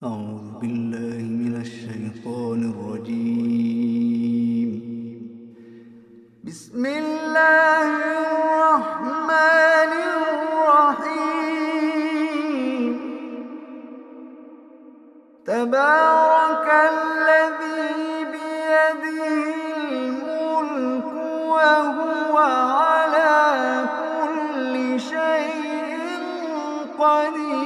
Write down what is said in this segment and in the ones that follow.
أعوذ بالله من الشيطان الرجيم. بسم الله الرحمن الرحيم. تبارك الذي بيده الملك وهو على كل شيء قدير.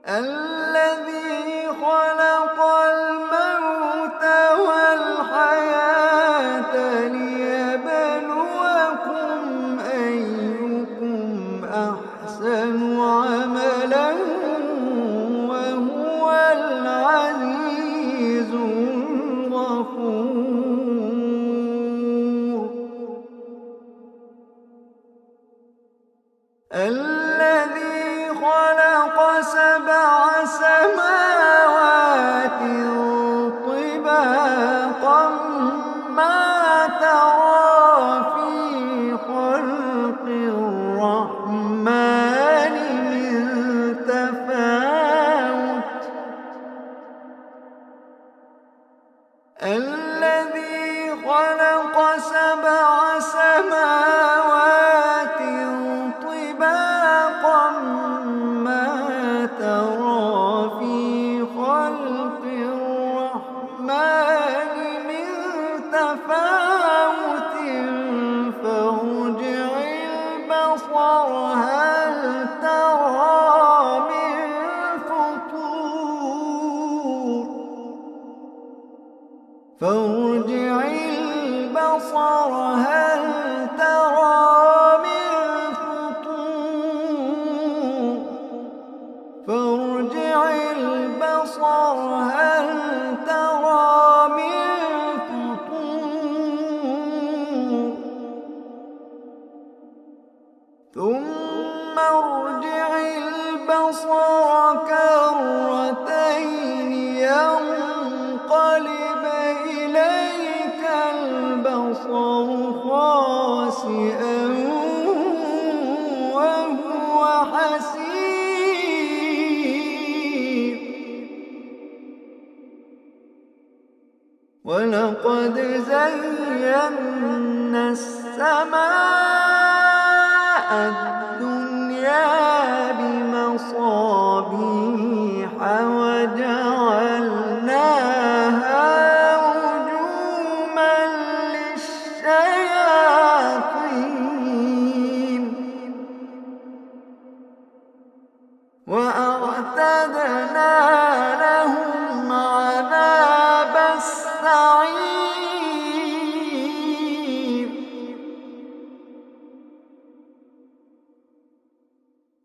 الذي خلق الموت والحياة ليبلوكم أيكم أحسن عملا وهو العزيز الغفور. الذي خلق سبع سماوات طباقا ما ترى في خلق الرحمن من تفاوت. الذي خلق سبع سماوات طباقا ما ترى في خلق الرحمن من تفاوت فارجع البصر هل ترى من فطور. فارجع البصر هل ترى من فطور. فارجع البصر هل ترى من فطور. ثم ارجع البصر كرتين ينقلب إليك البصر خاسئا وهو حسير. ولقد زينا السماء الدنيا بمصابيح وجعلناها رجوما للشياطين وأعتدنا لهم عذاب السعير.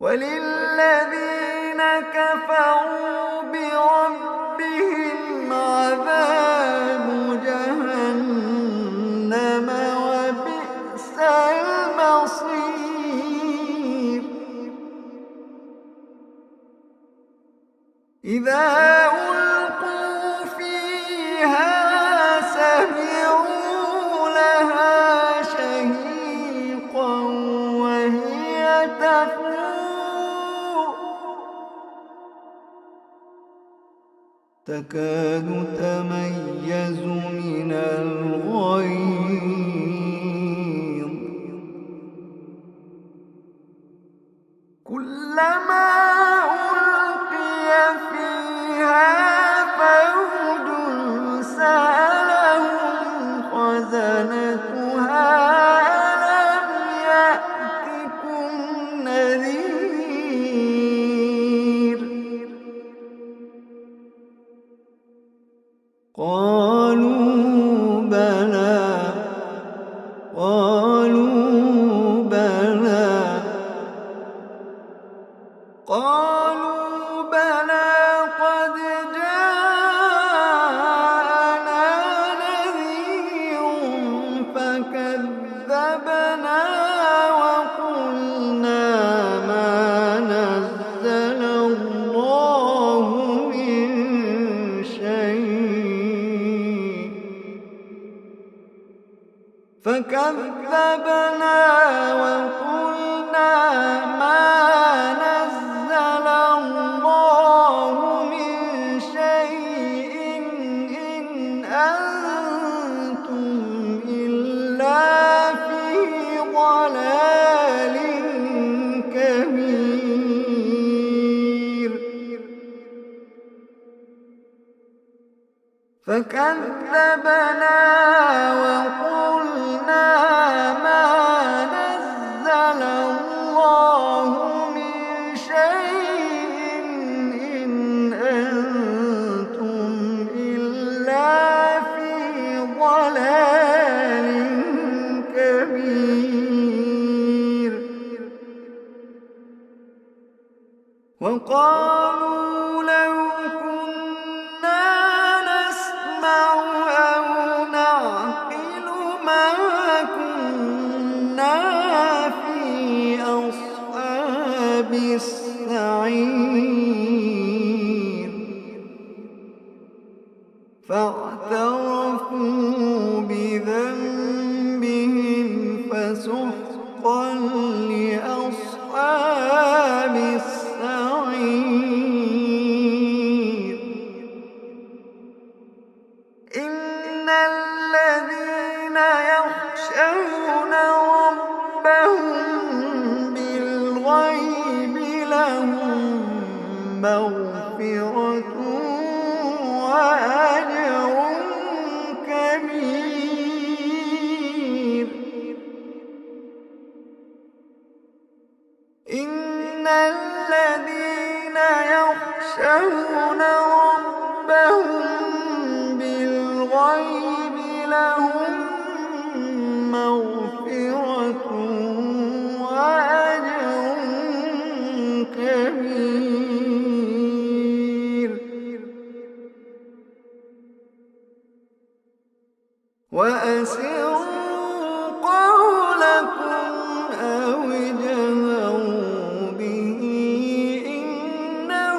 وللذين كفروا بربهم عذاب جهنم وبئس المصير. إذا ألقوا فيها سمعوا لها شهيقا وهي تفور تكاد تميز من الغيظ. كلما ألقي فيها فوج سألهم خزنتها ألم يأتكم نذير. قالوا بلى. قالوا بلى. قالوا بلى قد جاءنا نذير فكذبنا وقلنا ما نزل الله من شيء. فكذبنا وقلنا ما نزل فكذبنا وقلنا ما نزل الله من شيء إن أنتم إلا في ضلال كبير. وقالوا لو كنا نسمع أو نعقل ما كنا في أصحاب السعير. فاعترفوا بذنبهم فسحقا لأصحاب السعير. إن الذين يخشون ربهم بالغيب لهم مغفرة وأجر كبير. إن الذين يخشون ربهم بالغيب لهم مغفرة وأجر كبير. وأسروا قولكم أو اجهروا به إنه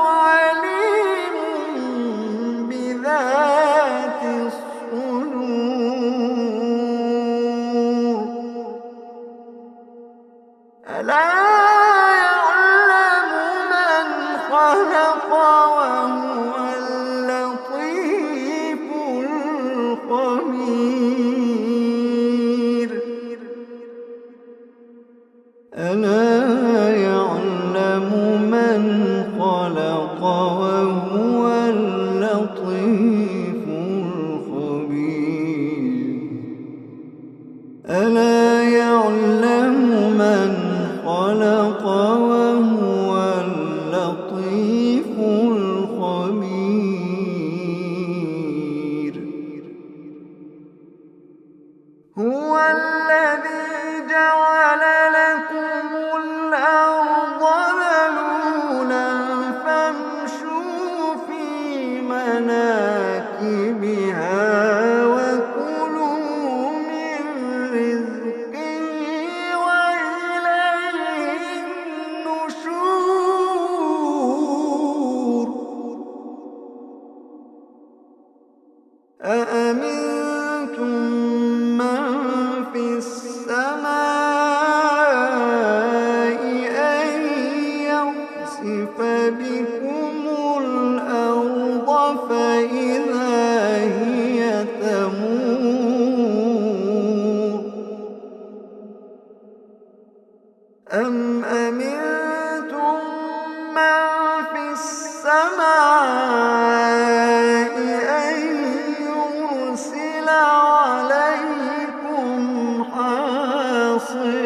عليم بذات الصدور. ألا يعلم من خلق وهو اللطيف الخبير. ألا يعلم من خلق وهو اللطيف الخبير. ألا يعلم من خلق وهو اللطيف الخبير. هو الذي جعل لكم الأرض ذلولا فامشوا في مناكبها وكلوا من رزقه وإليه النشور. أأمنتم من في السماء أن يخسف بكم الأرض فإذا هي تمور. أم أمنتم من في السماء أن يرسل عليكم حاصبا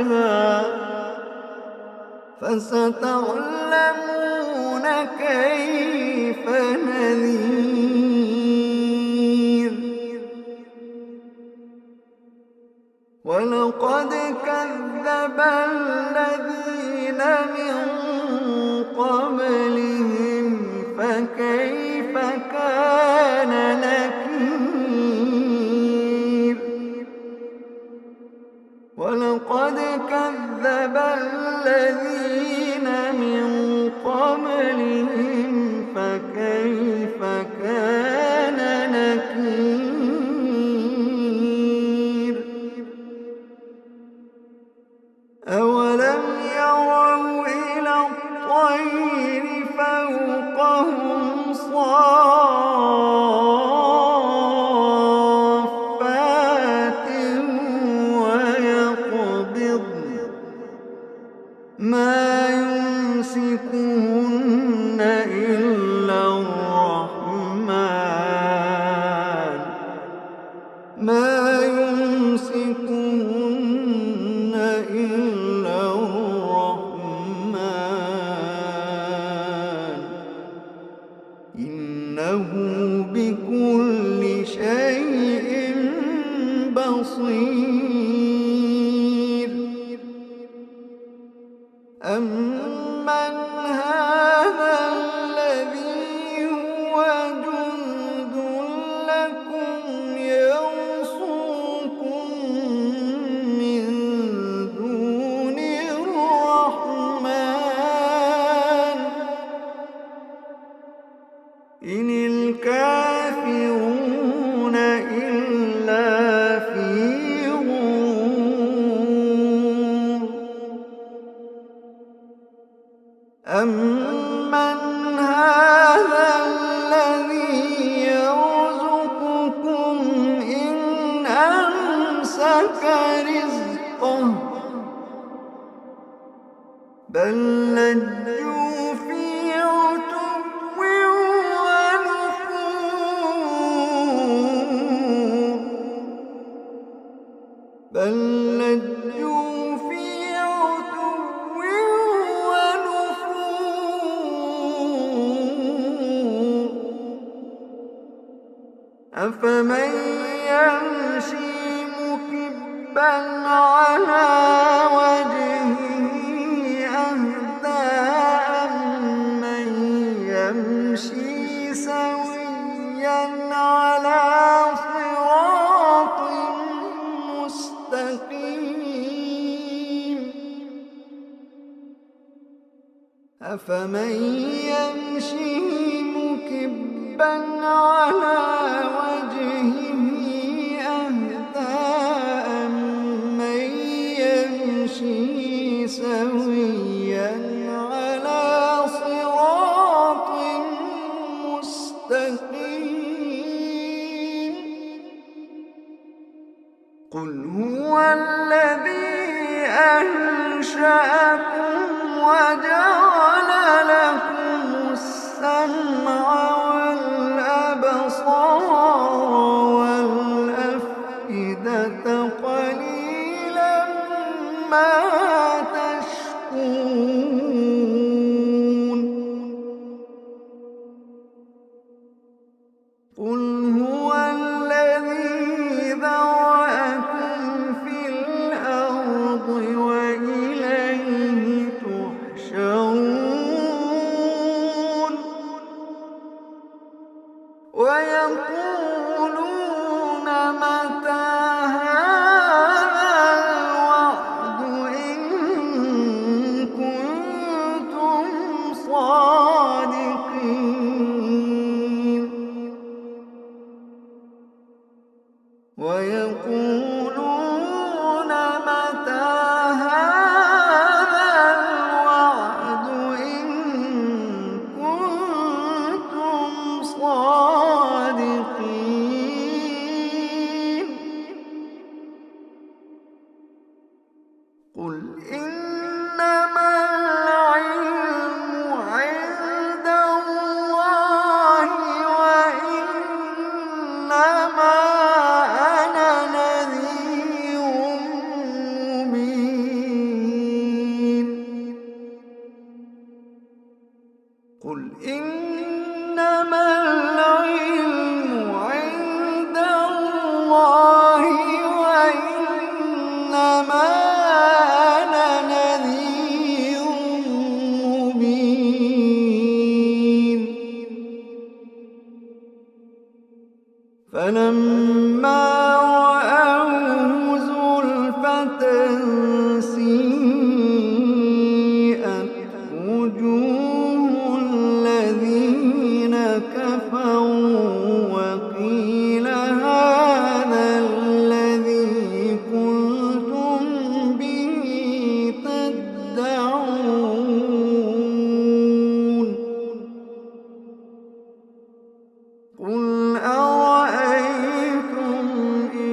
فستعلمون كيف نذير. ولقد كذب الذين من قبلهم فكيف كان نكير. ولقد كذب الذين من قبلهم فكيف كان إنه بكل شيء بصير. أمن هذا الذي هو جند لكم يرصوكم من دون الرحمن إن الكافرون إلا في غرور. أمن هذا الذي يرزقكم إن أمسك رزقه بل لجوا في عتو ونفور. بل لجوا في عتو ونفور. أفمن يمشي مكبا على وجهه أهدى أمن يمشي سويا على صراط مستقيم. أفمن يمشي مكبا على وجهه أهدى أمن يمشي سويا على صراط مستقيم. قل هو الذي أنشأكم وجعل لكم السمع والأبصار والأفئدة قليلا ما تشكرون. قل هو الذي ذرأكم في الأرض وإليه تحشرون. ويقولون متى هذا الوعد إن كنتم صادقين. ويقولون متى هذا الوعد إن كنتم صادقين. قل إنما العلم عند الله وإنما أنا نذير مبين. قل إنما العلم عند الله وإنما أنا نذير مبين. فلما رأوه زلفة سيئت وجوه الذين كفروا وقيل هذا الذي كنتم به تدعون. قل أرأيتم إن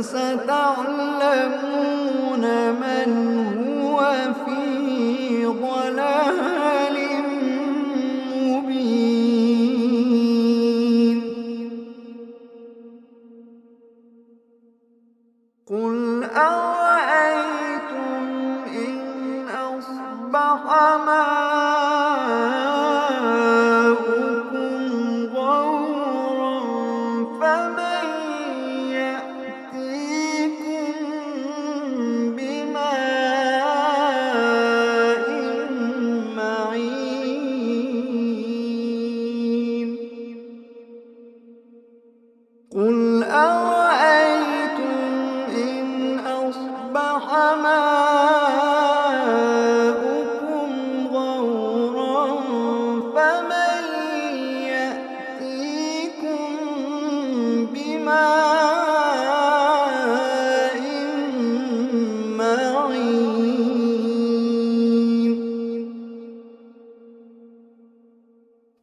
فستعلمون من هو في ضلال مبين. قل أرأيتم إن أصبح ماؤكم غورا فمن يأتيكم بماء معين. قل أرأيتم إن أصبح ماؤكم غورا فمن يأتيكم بماء معين.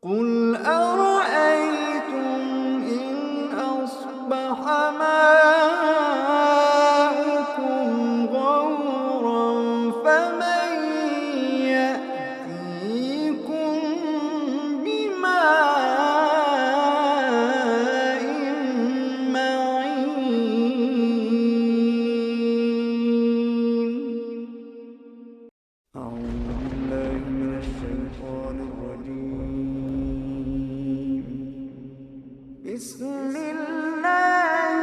قل أرأيتم إن أصبح ماؤكم غورا فمن يأتيكم بماء معين. أعوذ بالله من الشيطان الرجيم. بسم الله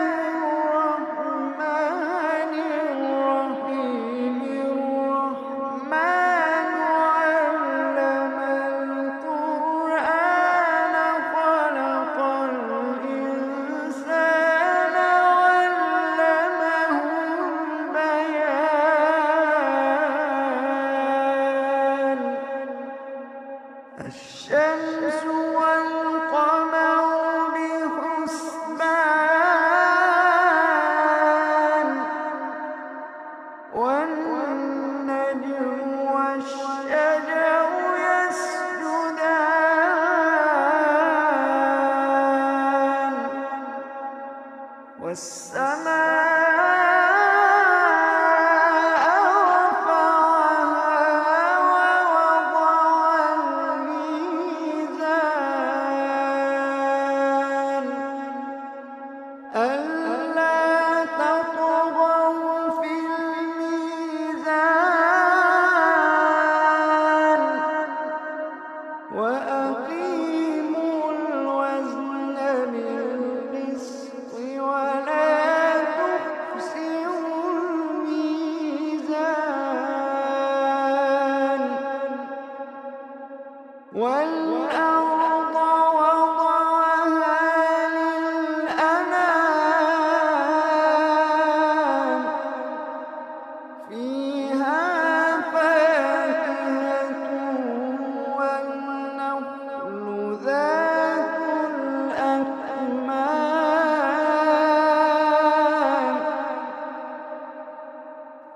الرحمن الرحيم. الرحمن علم القرآن خلق الإنسان علمه البيان. الشمس والقمر بحسبان والنجم والشجر يسجدان والسماء رفعها ووضع الميزان ألا تطغوا في الميزان وأقيموا الوزن بالقسط ولا تخسروا الميزان. والأرض وضعها للأنام فيها فاكهة والنخل ذات الأكمام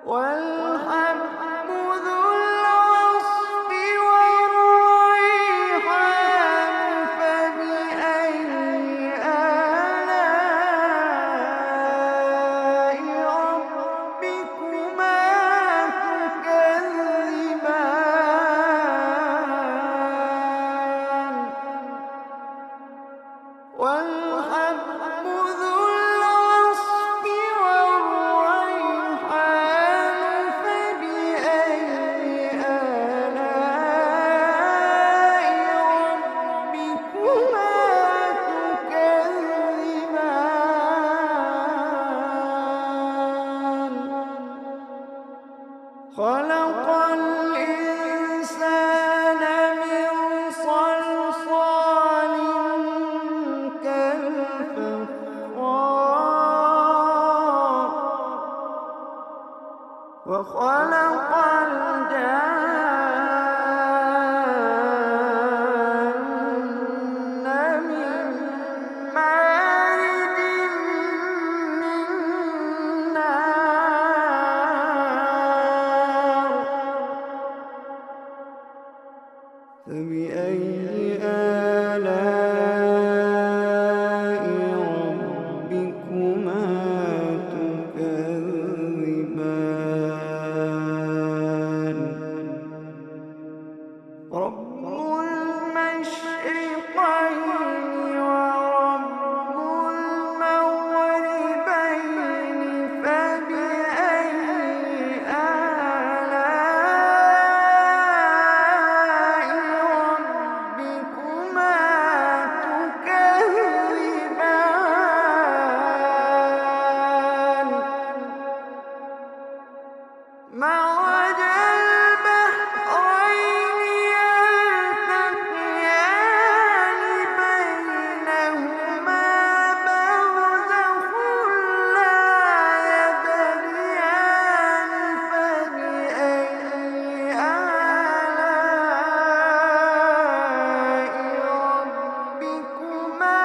والحب ذو العصف والريحان فبأي آلاء ربكما تكذبان. والحب ذو العصف والريحان فبأي آلاء ربكما تكذبان. خلق الإنسان من صلصال كالفخار وخلق الجان من مارج من نار. فبأي آلاء ربكما تكذبان. رب المشرقين ورب المغربين فبأي آلاء ربكما تكذبان مرج البحرين يلتقيان بينهما برزخ لا يبغيان فبأي آلاء ربكما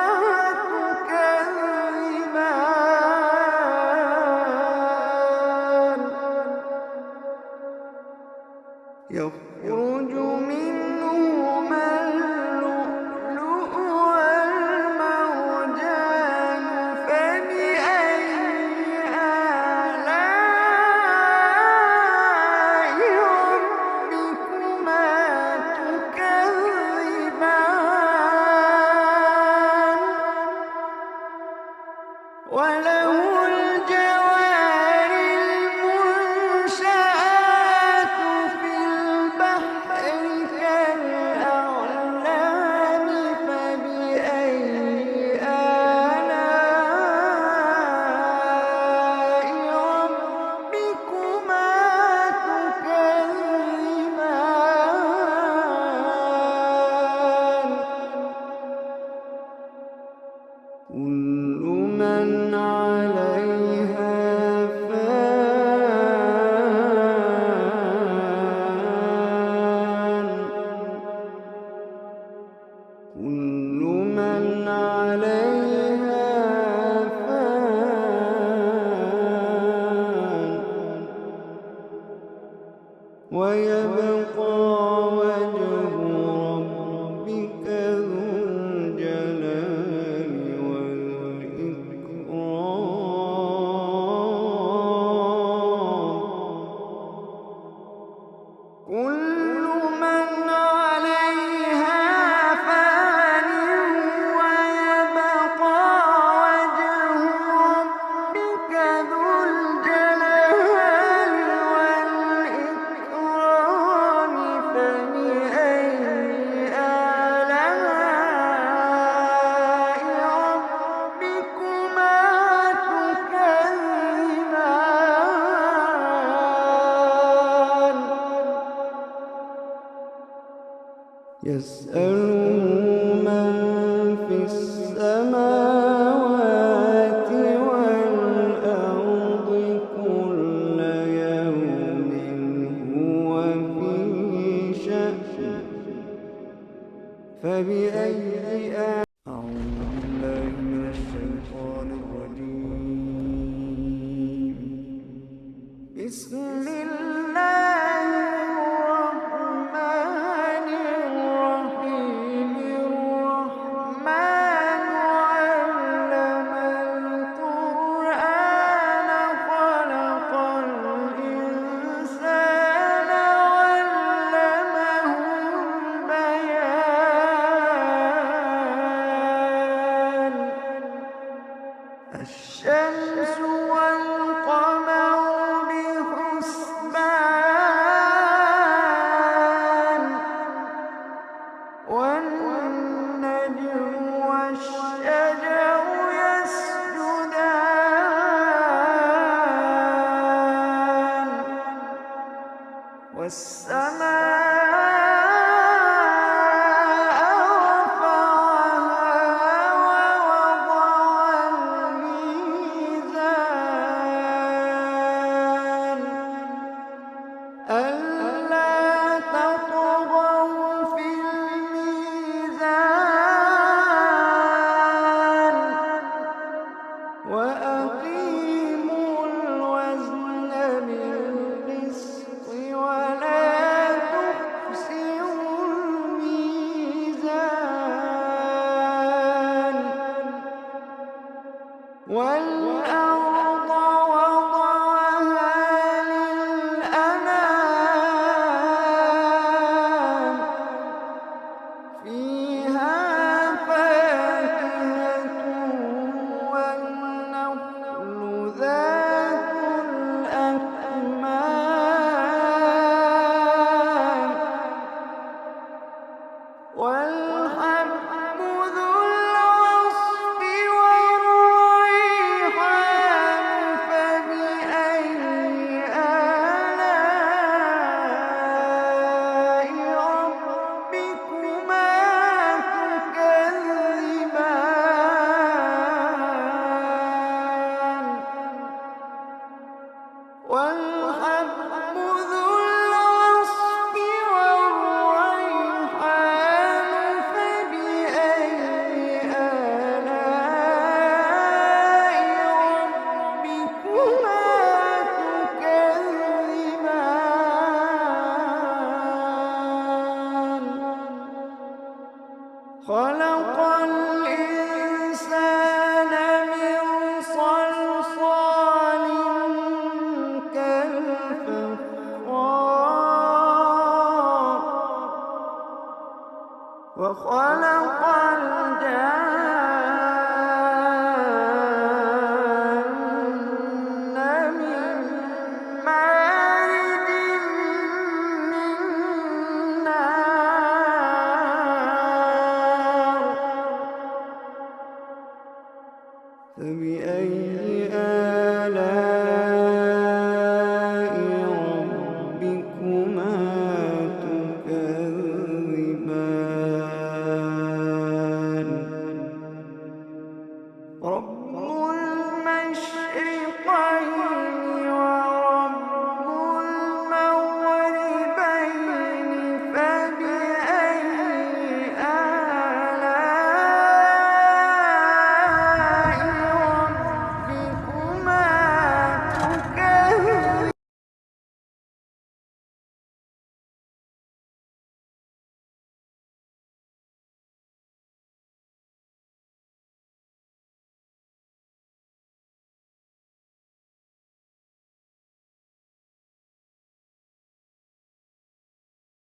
تكذبان يخرج منهما اللؤلؤ والمرجان فبأي آلاء ربكما تكذبان وله الجوار المنشآت في البحر كالأعلام فبأي آلاء ربكما تكذبان كل من عليها فان كل من عليها فان ويبقى وجه ربك ذو الجلال والإكرام كل من عليها فان ويبقى وجه ربك ذو الجلال والإكرام فبأي آلاء ربكما تكذبان يسأله من في السماوات والأرض كل يوم هو في شأن فبأي أعوذ بالله من الشيطان الرجيم بسم الله الرحمن الرحيم الرحمن علم القرآن خلق الإنسان علمه البيان والحب ذو العصف والريحان فبأي آلاء ربكما تكذبان والحب ذو العصف والريحان فبأي آلاء ربكما تكذبان خلق الإنسان من صلصال كالفخار وخلق الجان